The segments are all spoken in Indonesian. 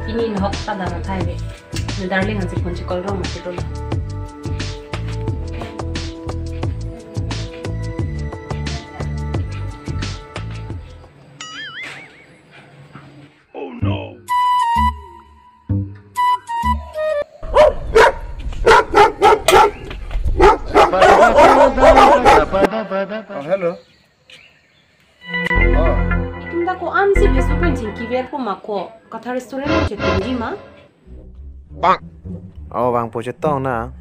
Ini hok pada ratai be. Darling anjir kunci kolong masih dulu. Oh no. Oh, hello. Oh. Kita ko ansi Facebook pencing kiber ko mako kata restoran aja tinggi mah. Bang. Oh, bang pocetong na.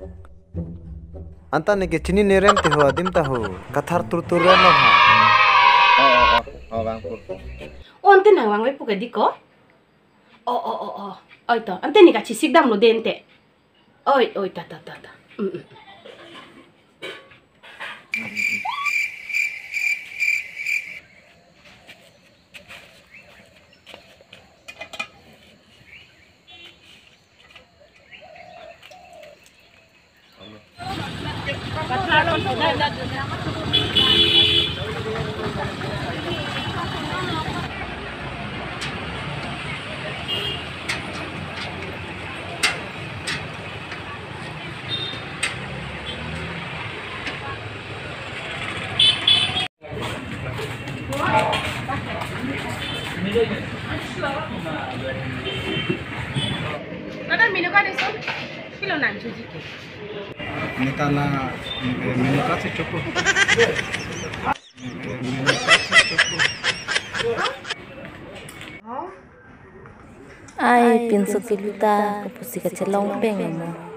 Anta nih cini nerem teh adim tahu. Kathar tur-turan lah. Oh, bang pur. Oh, ante nang wang lepu gadi ko? Oh. Oh itu, ante nih kasih sidam lo dente. Oh, ta. Kadang minum kan eso, kilo nancu jike. Nitala minutase cukup. Ai pinso kilita kapusi kacelong pengamo.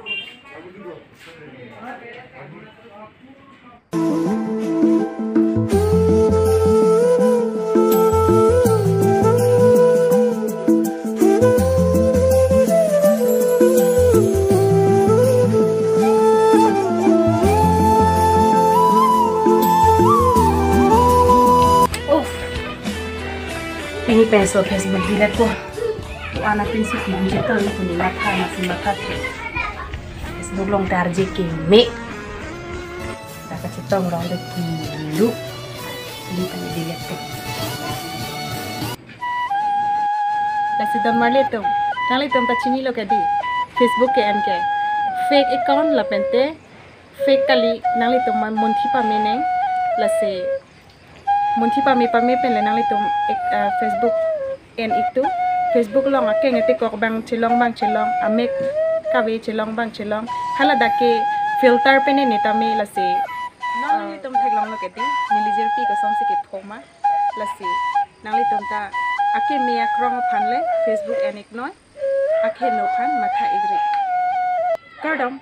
Ini penso Facebook dilihat ko. Tu anak prinsip yang kita ni pun mata masih mata tu. Facebook long tarje ke me. Tak kasih tahu orang dah kilu. Ini kan dilihat ko. Lasi don marle tum. Nali tum ta chini lo kadi. Facebook ke MK. Fake account la pente. Fake kali nali tum man munti pa meneng. Lasi munti pa me pen le nali tum Facebook en itu. Facebook long ake ngeti kok bang cilong amek kawe cilong hala dake filter pene netame lasi nang li tum thaglong lo keti nilijer pi ko somse ke thoma lasi nang li tum ta ake miya krong phanle Facebook enik noy ake no phan matha igri kardom